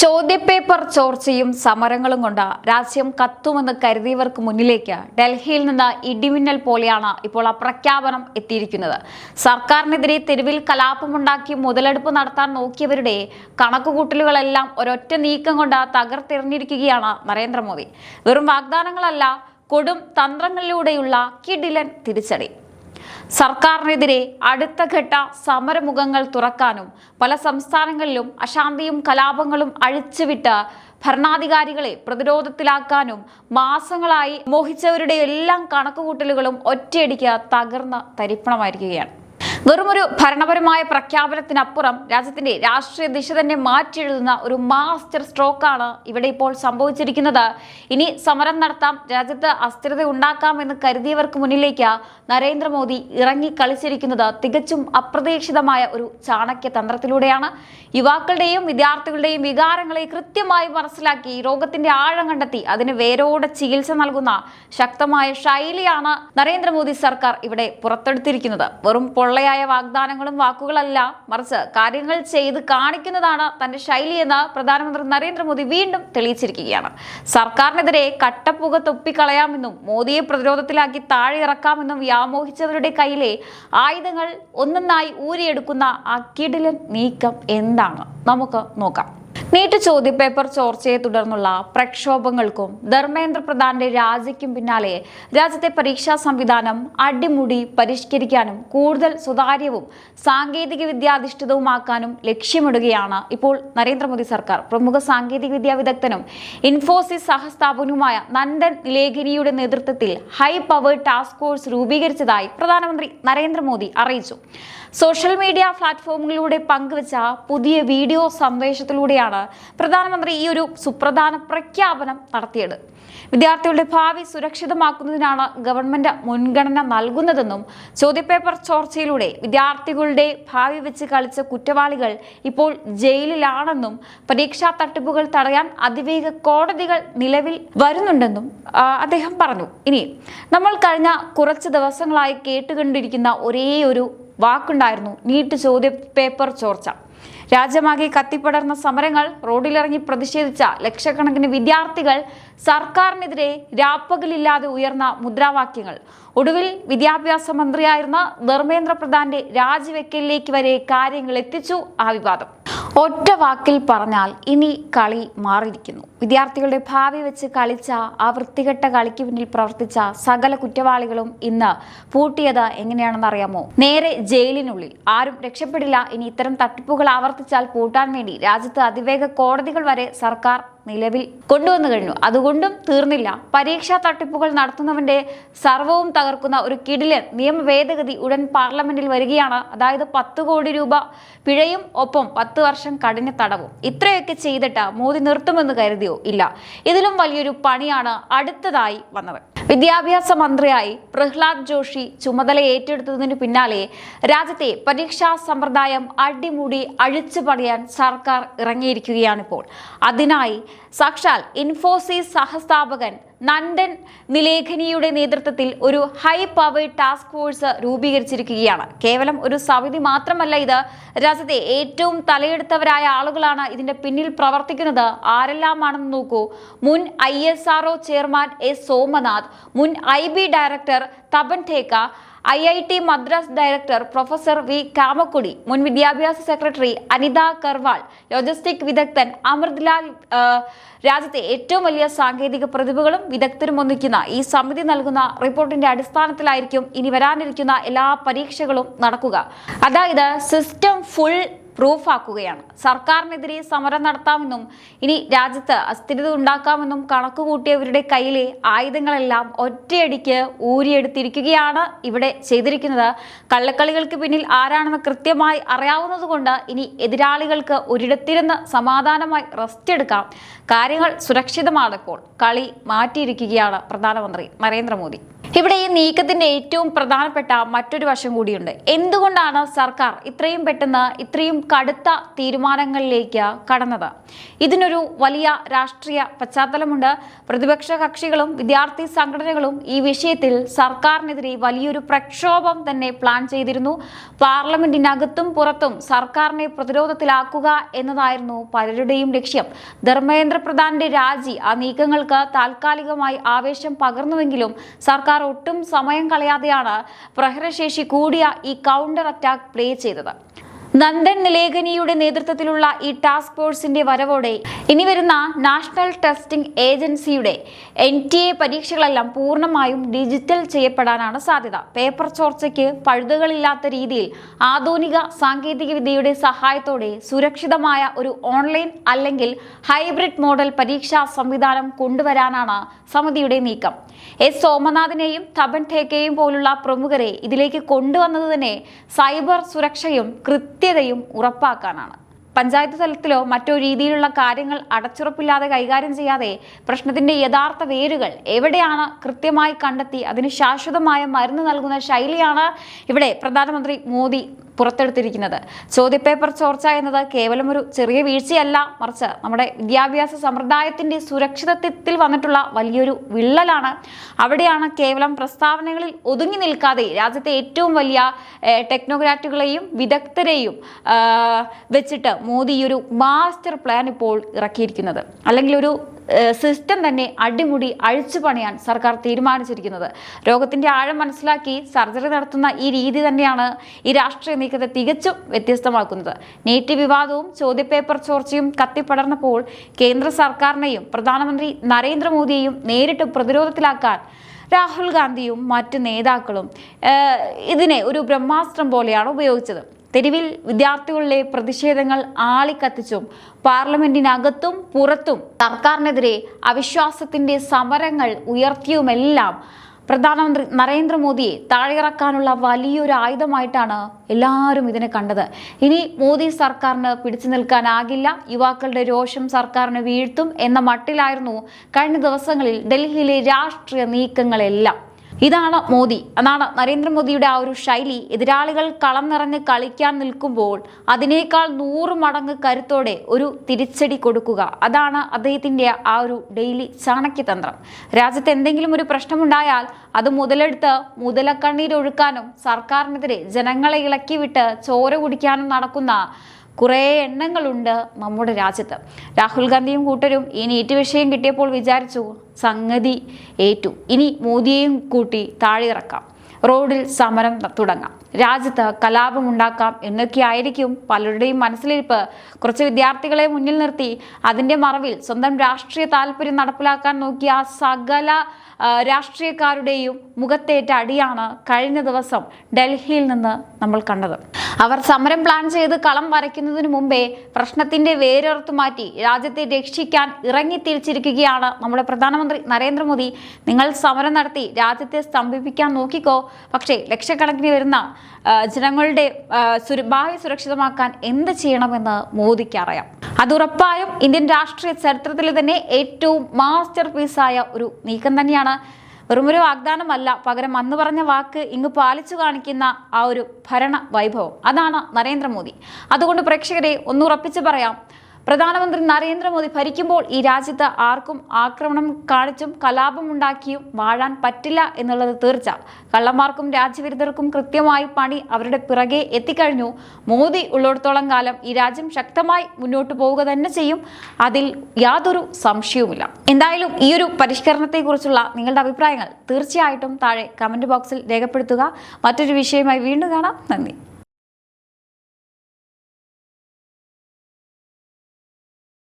ചോദ്യപേപ്പർ ചോർച്ചയും സമരങ്ങളും കൊണ്ട് രാജ്യം കത്തുമെന്ന് കരുതിയവർക്ക് മുന്നിലേക്ക് ഡൽഹിയിൽ നിന്ന് ഇടിമിന്നൽ പോലെയാണ് ഇപ്പോൾ ആ പ്രഖ്യാപനം എത്തിയിരിക്കുന്നത്. സർക്കാരിനെതിരെ തെരുവിൽ കലാപമുണ്ടാക്കി മുതലെടുപ്പ് നടത്താൻ നോക്കിയവരുടെ കണക്കുകൂട്ടലുകളെല്ലാം ഒരൊറ്റ നീക്കം കൊണ്ട് തകർത്തെറിഞ്ഞിരിക്കുകയാണ് നരേന്ദ്രമോദി. വെറും വാഗ്ദാനങ്ങളല്ല, കൊടും തന്ത്രങ്ങളിലൂടെയുള്ള കിടിലൻ തിരിച്ചടി. സർക്കാരിനെതിരെ അടുത്ത ഘട്ട സമരമുഖങ്ങൾ തുറക്കാനും പല സംസ്ഥാനങ്ങളിലും അശാന്തിയും കലാപങ്ങളും അഴിച്ചുവിട്ട് ഭരണാധികാരികളെ പ്രതിരോധത്തിലാക്കാനും മാസങ്ങളായി മോഹിച്ചവരുടെ എല്ലാം കണക്കുകൂട്ടലുകളും ഒറ്റയടിക്ക് തകർന്ന് തരിപ്പണമായിരിക്കുകയാണ്. വെറുമൊരു ഭരണപരമായ പ്രഖ്യാപനത്തിനപ്പുറം രാജ്യത്തിന്റെ രാഷ്ട്രീയ ദിശ തന്നെ മാറ്റിയെഴുതുന്ന ഒരു മാസ്റ്റർ സ്ട്രോക്കാണ് ഇവിടെ ഇപ്പോൾ സംഭവിച്ചിരിക്കുന്നത്. ഇനി സമരം നടത്താം, രാജ്യത്ത് അസ്ഥിരത ഉണ്ടാക്കാമെന്ന് കരുതിയവർക്ക് മുന്നിലേക്ക് നരേന്ദ്രമോദി ഇറങ്ങി കളിച്ചിരിക്കുന്നത് തികച്ചും അപ്രതീക്ഷിതമായ ഒരു ചാണക്യ തന്ത്രത്തിലൂടെയാണ്. യുവാക്കളുടെയും വിദ്യാർത്ഥികളുടെയും വികാരങ്ങളെ കൃത്യമായി മനസ്സിലാക്കി രോഗത്തിന്റെ ആഴം കണ്ടെത്തി അതിന് വേരോടെ ചികിത്സ നൽകുന്ന ശക്തമായ ശൈലിയാണ് നരേന്ദ്രമോദി സർക്കാർ ഇവിടെ പുറത്തെടുത്തിരിക്കുന്നത്. വെറും പൊള്ളയായ വാഗ്ദാനങ്ങളും വാക്കുകളല്ല, മറിച്ച് കാര്യങ്ങൾ ചെയ്ത് കാണിക്കുന്നതാണ് തന്റെ ശൈലിയെന്ന് പ്രധാനമന്ത്രി നരേന്ദ്രമോദി വീണ്ടും തെളിയിച്ചിരിക്കുകയാണ്. സർക്കാരിനെതിരെ കട്ടപ്പുക തൊപ്പിക്കളയാമെന്നും മോദിയെ പ്രതിരോധത്തിലാക്കി താഴെ ഇറക്കാമെന്നും വ്യാമോഹിച്ചവരുടെ കയ്യിലെ ആയുധങ്ങൾ ഒന്നൊന്നായി ഊരിയെടുക്കുന്ന ആ കിടിലൻ നീക്കം എന്താണ് നമുക്ക് നോക്കാം. നീറ്റ് ചോദ്യപേപ്പർ ചോർച്ചയെ തുടർന്നുള്ള പ്രക്ഷോഭങ്ങൾക്കും ധർമ്മേന്ദ്ര പ്രധാന്റെ രാജിക്കും പിന്നാലെ രാജ്യത്തെ പരീക്ഷാ സംവിധാനം അടിമുടി പരിഷ്കരിക്കാനും കൂടുതൽ സുതാര്യവും സാങ്കേതിക വിദ്യാധിഷ്ഠിതവുമാക്കാനും ലക്ഷ്യമിടുകയാണ് ഇപ്പോൾ നരേന്ദ്രമോദി സർക്കാർ. പ്രമുഖ സാങ്കേതിക വിദ്യാ വിദഗ്ധനും ഇൻഫോസിസ് സഹസ്ഥാപകനുമായ നന്ദൻ നിലേഖനിയുടെ നേതൃത്വത്തിൽ ഹൈ പവർ ടാസ്ക് ഫോഴ്സ് രൂപീകരിച്ചതായി പ്രധാനമന്ത്രി നരേന്ദ്രമോദി അറിയിച്ചു. സോഷ്യൽ മീഡിയ പ്ലാറ്റ്ഫോമുകളിലൂടെ പങ്കുവച്ച പുതിയ വീഡിയോ സന്ദേശത്തിലൂടെയാണ് പ്രധാനമന്ത്രി ഈ ഒരു സുപ്രധാന പ്രഖ്യാപനം നടത്തിയത്. വിദ്യാർത്ഥികളുടെ ഭാവി സുരക്ഷിതമാക്കുന്നതിനാണ് ഗവൺമെന്റ് മുൻഗണന നൽകുന്നതെന്നും ചോദ്യപേപ്പർ ചോർച്ചയിലൂടെ വിദ്യാർത്ഥികളുടെ ഭാവി വെച്ച് കളിച്ച കുറ്റവാളികൾ ഇപ്പോൾ ജയിലിലാണെന്നും പരീക്ഷാ തട്ടിപ്പുകൾ തടയാൻ അതിവേഗ കോടതികൾ നിലവിൽ വരുന്നുണ്ടെന്നും അദ്ദേഹം പറഞ്ഞു. ഇനി നമ്മൾ കഴിഞ്ഞ കുറച്ച് ദിവസങ്ങളായി കേട്ടുകൊണ്ടിരിക്കുന്ന ഒരേ ഒരു വാക്കുണ്ടായിരുന്നു നീറ്റ് ചോദ്യപേപ്പർ ചോർച്ച. രാജ്യമാകെ കത്തിപ്പടർന്ന സമരങ്ങൾ, റോഡിലിറങ്ങി പ്രതിഷേധിച്ച ലക്ഷക്കണക്കിന് വിദ്യാർത്ഥികൾ, സർക്കാരിനെതിരെ രാപ്പകലില്ലാതെ ഉയർന്ന മുദ്രാവാക്യങ്ങൾ, ഒടുവിൽ വിദ്യാഭ്യാസ മന്ത്രിയായിരുന്ന ധർമ്മേന്ദ്ര പ്രധാന്റെ രാജിവെക്കലിലേക്ക് വരെ കാര്യങ്ങൾ എത്തിച്ചു ആ വിവാദം. ഒറ്റ വാക്കിൽ പറഞ്ഞാൽ ഇനി കളി മാറിയിരിക്കുന്നു. വിദ്യാർത്ഥികളുടെ ഭാവി വെച്ച് കളിച്ച ആ വൃത്തികെട്ട കളിക്ക് പിന്നിൽ പ്രവർത്തിച്ച സകല കുറ്റവാളികളും ഇന്ന് പൂട്ടിയത് എങ്ങനെയാണെന്ന് അറിയാമോ? നേരെ ജയിലിനുള്ളിൽ. ആരും രക്ഷപ്പെടില്ല. ഇനി ഇത്തരം തട്ടിപ്പുകൾ ആവർത്തിച്ചാൽ പൂട്ടാൻ വേണ്ടി രാജ്യത്ത് അതിവേഗ കോടതികൾ വരെ സർക്കാർ നിലവിൽ കൊണ്ടുവന്നു കഴിഞ്ഞു. അതുകൊണ്ടും തീർന്നില്ല. പരീക്ഷാ തട്ടിപ്പുകൾ നടത്തുന്നവന്റെ സർവവും തകർക്കുന്ന ഒരു കിടിലൻ നിയമ ഭേദഗതി ഉടൻ പാർലമെന്റിൽ വരികയാണ്. അതായത് 10 കോടി രൂപ പിഴയും ഒപ്പം 10 വർഷം കഠിന തടവും. ഇത്രയൊക്കെ ചെയ്തിട്ട് മോദി നിർത്തുമെന്ന് കരുതിയോ? ഇല്ല. ഇതിലും വലിയൊരു പണിയാണ് അടുത്തതായി വന്നത്. വിദ്യാഭ്യാസ മന്ത്രിയായി പ്രഹ്ലാദ് ജോഷി ചുമതല ഏറ്റെടുത്തതിനു പിന്നാലെ രാജ്യത്തെ പരീക്ഷാ സമ്പ്രദായം അടിമുടി അഴിച്ചു പണിയാൻ സർക്കാർ ഇറങ്ങിയിരിക്കുകയാണിപ്പോൾ. അതിനായി സാക്ഷാൽ ഇൻഫോസിസ് സഹസ്ഥാപകൻ നന്ദൻ നിലേഖനിയുടെ നേതൃത്വത്തിൽ ഒരു ഹൈ പവർ ടാസ്ക് ഫോഴ്സ് രൂപീകരിച്ചിരിക്കുകയാണ്. കേവലം ഒരു സമിതി മാത്രമല്ല ഇത്. രാജ്യത്തെ ഏറ്റവും തലയെടുത്തവരായ ആളുകളാണ് ഇതിന്റെ പിന്നിൽ പ്രവർത്തിക്കുന്നത്. ആരെല്ലാമാണെന്ന് നോക്കൂ. മുൻ ISRO ചെയർമാൻ എസ് സോമനാഥ്, മുൻ IB director Tapan Deka, IIT Madras director professor V Kamakoti, മുൻ വിദ്യാഭ്യാസ സെക്രട്ടറി അനിത കർവാൾ, ലോജിസ്റ്റിക് വിദഗ്ധൻ അമൃത്ലാൽ. രാജ്യത്തെ ഏറ്റവും വലിയ സാങ്കേതിക പ്രതിഭകളും വിദഗ്ധരും ഒന്നിക്കുന്ന ഈ സമിതി നൽകുന്ന റിപ്പോർട്ടിന്റെ അടിസ്ഥാനത്തിലായിരിക്കും ഇനി വരാനിരിക്കുന്ന എല്ലാ പരീക്ഷകളും നടക്കുക. അതായത് സിസ്റ്റം ഫുൾ പ്രൂഫാക്കുകയാണ്. സർക്കാരിനെതിരെ സമരം നടത്താമെന്നും ഇനി രാജ്യത്ത് അസ്ഥിരത ഉണ്ടാക്കാമെന്നും കണക്കുകൂട്ടിയവരുടെ കയ്യിലെ ആയുധങ്ങളെല്ലാം ഒറ്റയടിക്ക് ഊരിയെടുത്തിരിക്കുകയാണ് ഇവിടെ ചെയ്തിരിക്കുന്നത്. കള്ളക്കളികൾക്ക് പിന്നിൽ ആരാണെന്ന് കൃത്യമായി അറിയാവുന്നതുകൊണ്ട് ഇനി എതിരാളികൾക്ക് ഒരിടത്തിരുന്ന് സമാധാനമായി റെസ്റ്റ് എടുക്കാം. കാര്യങ്ങൾ സുരക്ഷിതമാണ്. ഇപ്പോൾ കളി മാറ്റിയിരിക്കുകയാണ് പ്രധാനമന്ത്രി നരേന്ദ്രമോദി. ഇവിടെ ഈ നീക്കത്തിന്റെ ഏറ്റവും പ്രധാനപ്പെട്ട മറ്റൊരു വശം കൂടിയുണ്ട്. എന്തുകൊണ്ടാണ് സർക്കാർ ഇത്രയും പെട്ടെന്ന് ഇത്രയും കടുത്ത തീരുമാനങ്ങളിലേക്ക് കടന്നത്? ഇതിനൊരു വലിയ രാഷ്ട്രീയ പശ്ചാത്തലമുണ്ട്. പ്രതിപക്ഷ കക്ഷികളും വിദ്യാർത്ഥി സംഘടനകളും ഈ വിഷയത്തിൽ സർക്കാരിനെതിരെ വലിയൊരു പ്രക്ഷോഭം തന്നെ പ്ലാൻ ചെയ്തിരുന്നു. പാർലമെന്റിനകത്തും പുറത്തും സർക്കാരിനെ പ്രതിരോധത്തിലാക്കുക എന്നതായിരുന്നു പലരുടെയും ലക്ഷ്യം. ധർമ്മേന്ദ്ര പ്രധാന്റെ രാജി ആ നീക്കങ്ങൾക്ക് താൽക്കാലികമായി ആവേശം പകർന്നുവെങ്കിലും സർക്കാർ ഒട്ടും സമയം കളയാതെയാണ് പ്രഹരശേഷി കൂടിയ ഈ കൗണ്ടർ അറ്റാക്ക് പ്ലേ ചെയ്തത്. നന്ദൻ നിലേകനിയുടെ നേതൃത്വത്തിലുള്ള ഈ ടാസ്ക് ഫോഴ്സിന്റെ വരവോടെ ഇനി വരുന്ന നാഷണൽ ടെസ്റ്റിംഗ് ഏജൻസിയുടെ NTA പരീക്ഷകളെല്ലാം പൂർണ്ണമായും ഡിജിറ്റൽ ചെയ്യപ്പെടാനാണ് സാധ്യത. പേപ്പർ ചോർച്ചയ്ക്ക് പഴുതുകളില്ലാത്ത രീതിയിൽ ആധുനിക സാങ്കേതിക വിദ്യയുടെ സഹായത്തോടെ സുരക്ഷിതമായ ഒരു ഓൺലൈൻ അല്ലെങ്കിൽ ഹൈബ്രിഡ് മോഡൽ പരീക്ഷാ സംവിധാനം കൊണ്ടുവരാനാണ് സമിതിയുടെ നീക്കം. S സോമനാഥിനെയും തപൻ ഠേക്കയെയും പോലുള്ള പ്രമുഖരെ ഇതിലേക്ക് കൊണ്ടുവന്നത് തന്നെ സൈബർ സുരക്ഷയും കൃത്യതയും ഉറപ്പാക്കാനാണ്. പഞ്ചായത്ത് തലത്തിലോ മറ്റോ രീതിയിലുള്ള കാര്യങ്ങൾ അടച്ചുറപ്പില്ലാതെ കൈകാര്യം ചെയ്യാതെ പ്രശ്നത്തിന്റെ യഥാർത്ഥ വേരുകൾ എവിടെയാണ് കൃത്യമായി കണ്ടെത്തി അതിന് ശാശ്വതമായ മരുന്ന് നൽകുന്ന ശൈലിയാണ് ഇവിടെ പ്രധാനമന്ത്രി മോദി പുറത്തെടുത്തിരിക്കുന്നത്. ചോദ്യപേപ്പർ ചോർച്ച എന്നത് കേവലം ഒരു ചെറിയ വീഴ്ചയല്ല, മറിച്ച് നമ്മുടെ വിദ്യാഭ്യാസ സമ്പ്രദായത്തിന്റെ സുരക്ഷിതത്വത്തിൽ വന്നിട്ടുള്ള വലിയൊരു വിള്ളലാണ്. അവിടെയാണ് കേവലം പ്രസ്താവനകളിൽ ഒതുങ്ങി നിൽക്കാതെ രാജ്യത്തെ ഏറ്റവും വലിയ ടെക്നോക്രാറ്റുകളെയും വിദഗ്ധരെയും വെച്ചിട്ട് മോദി ഈ ഒരു മാസ്റ്റർ പ്ലാൻ ഇപ്പോൾ ഇറക്കിയിരിക്കുന്നത്, അല്ലെങ്കിൽ ഒരു സിസ്റ്റം തന്നെ അടിമുടി അഴിച്ചു പണിയാൻ സർക്കാർ തീരുമാനിച്ചിരിക്കുന്നത്. രോഗത്തിന്റെ ആഴം മനസ്സിലാക്കി സർജറി നടത്തുന്ന ഈ രീതി തന്നെയാണ് ഈ രാഷ്ട്രീയ നീക്കത്തെ തികച്ചും വ്യത്യസ്തമാക്കുന്നത്. നീറ്റ് വിവാദവും ചോദ്യപേപ്പർ ചോർച്ചയും കത്തിപ്പടർന്നപ്പോൾ കേന്ദ്ര സർക്കാരിനെയും പ്രധാനമന്ത്രി നരേന്ദ്രമോദിയെയും നേരിട്ട് പ്രതിരോധത്തിലാക്കാൻ രാഹുൽ ഗാന്ധിയും മറ്റ് നേതാക്കളും ഇതിനെ ഒരു ബ്രഹ്മാസ്ത്രം പോലെയാണ് ഉപയോഗിച്ചത്. തെരുവിൽ വിദ്യാർത്ഥികളുടെ പ്രതിഷേധങ്ങൾ ആളിക്കത്തിച്ചും പാർലമെന്റിനകത്തും പുറത്തും സർക്കാരിനെതിരെ അവിശ്വാസത്തിന്റെ സമരങ്ങൾ ഉയർത്തിയുമെല്ലാം പ്രധാനമന്ത്രി നരേന്ദ്രമോദിയെ താഴെയിറക്കാനുള്ള വലിയൊരു ആയുധമായിട്ടാണ് എല്ലാവരും ഇതിനെ കണ്ടത്. ഇനി മോദി സർക്കാരിന് പിടിച്ചു നിൽക്കാനാകില്ല, യുവാക്കളുടെ രോഷം സർക്കാരിന് വീഴ്ത്തും എന്ന മട്ടിലായിരുന്നു കഴിഞ്ഞ ദിവസങ്ങളിൽ ഡൽഹിയിലെ രാഷ്ട്രീയ നീക്കങ്ങളെല്ലാം. ഇതാണ് മോദി, അതാണ് നരേന്ദ്രമോദിയുടെ ആ ഒരു ശൈലി. എതിരാളികൾ കളം നിറഞ്ഞ് കളിക്കാൻ നിൽക്കുമ്പോൾ അതിനേക്കാൾ 100 മടങ്ങ് കരുത്തോടെ ഒരു തിരിച്ചടി കൊടുക്കുക. അതാണ് അദ്ദേഹത്തിന്റെ ആ ഒരു ഡെയിലി ചാണക്യതന്ത്രം. രാജ്യത്ത് എന്തെങ്കിലും ഒരു പ്രശ്നമുണ്ടായാൽ അത് മുതലെടുത്ത് മുതലക്കണ്ണീരൊഴുക്കാനും സർക്കാരിനെതിരെ ജനങ്ങളെ ഇളക്കി വിട്ട് ചോര കുടിക്കാനും നടക്കുന്ന കുറേ എണ്ണങ്ങളുണ്ട് നമ്മുടെ രാജ്യത്ത്. രാഹുൽ ഗാന്ധിയും കൂട്ടരും ഈ നീറ്റ് വിഷയം കിട്ടിയപ്പോൾ വിചാരിച്ചു സംഗതി ഏറ്റു, ഇനി മോദിയെയും കൂട്ടി താഴെയിറക്കാം, റോഡിൽ സമരം തുടങ്ങാം, രാജ്യത്ത് കലാപമുണ്ടാക്കാം എന്നൊക്കെയായിരിക്കും പലരുടെയും മനസ്സിലിരിപ്പ്. കുറച്ച് വിദ്യാർത്ഥികളെ മുന്നിൽ നിർത്തി അതിൻ്റെ മറവിൽ സ്വന്തം രാഷ്ട്രീയ താല്പര്യം നടപ്പിലാക്കാൻ നോക്കിയ സകല രാഷ്ട്രീയക്കാരുടെയും മുഖത്തേറ്റ അടിയാണ് കഴിഞ്ഞ ദിവസം ഡൽഹിയിൽ നിന്ന് നമ്മൾ കണ്ടത്. അവർ സമരം പ്ലാൻ ചെയ്ത് കളം വരയ്ക്കുന്നതിന് മുമ്പേ പ്രശ്നത്തിന്റെ വേരറുത്തു മാറ്റി രാജ്യത്തെ രക്ഷിക്കാൻ ഇറങ്ങിത്തിരിച്ചിരിക്കുകയാണ് നമ്മുടെ പ്രധാനമന്ത്രി നരേന്ദ്രമോദി. നിങ്ങൾ സമരം നടത്തി രാജ്യത്തെ സ്തംഭിപ്പിക്കാൻ നോക്കിക്കോ, പക്ഷേ ലക്ഷക്കണക്കിന് വരുന്ന ജനങ്ങളുടെ ബാഹ്യ സുരക്ഷിതമാക്കാൻ എന്ത് ചെയ്യണമെന്ന് മോദിക്ക് അറിയാം. അതുറപ്പായും ഇന്ത്യൻ രാഷ്ട്രീയ ചരിത്രത്തിൽ തന്നെ ഏറ്റവും മാസ്റ്റർ പീസായ ഒരു നീക്കം തന്നെയാണ്. വെറുമൊരു വാഗ്ദാനമല്ല, പകരം അന്ന് പറഞ്ഞ വാക്ക് ഇങ്ങ് പാലിച്ചു കാണിക്കുന്ന ആ ഒരു ഭരണ വൈഭവം, അതാണ് നരേന്ദ്രമോദി. അതുകൊണ്ട് പ്രേക്ഷകരെ ഒന്നുറപ്പിച്ച് പറയാം, പ്രധാനമന്ത്രി നരേന്ദ്രമോദി ഭരിക്കുമ്പോൾ ഈ രാജ്യത്ത് ആർക്കും ആക്രമണം കാണിച്ചും കലാപമുണ്ടാക്കിയും വാഴാൻ പറ്റില്ല എന്നുള്ളത് തീർച്ച. കള്ളന്മാർക്കും രാജ്യവിരുദ്ധർക്കും കൃത്യമായി പണി അവരുടെ പിറകെ എത്തിക്കഴിഞ്ഞു. മോദി ഉള്ളിടത്തോളം കാലം ഈ രാജ്യം ശക്തമായി മുന്നോട്ട് പോവുക തന്നെ ചെയ്യും, അതിൽ യാതൊരു സംശയവുമില്ല. എന്തായാലും ഈ ഒരു പരിഷ്കരണത്തെക്കുറിച്ചുള്ള നിങ്ങളുടെ അഭിപ്രായങ്ങൾ തീർച്ചയായിട്ടും താഴെ കമന്റ് ബോക്സിൽ രേഖപ്പെടുത്തുക. മറ്റൊരു വിഷയമായി വീണ്ടും കാണാം. നന്ദി.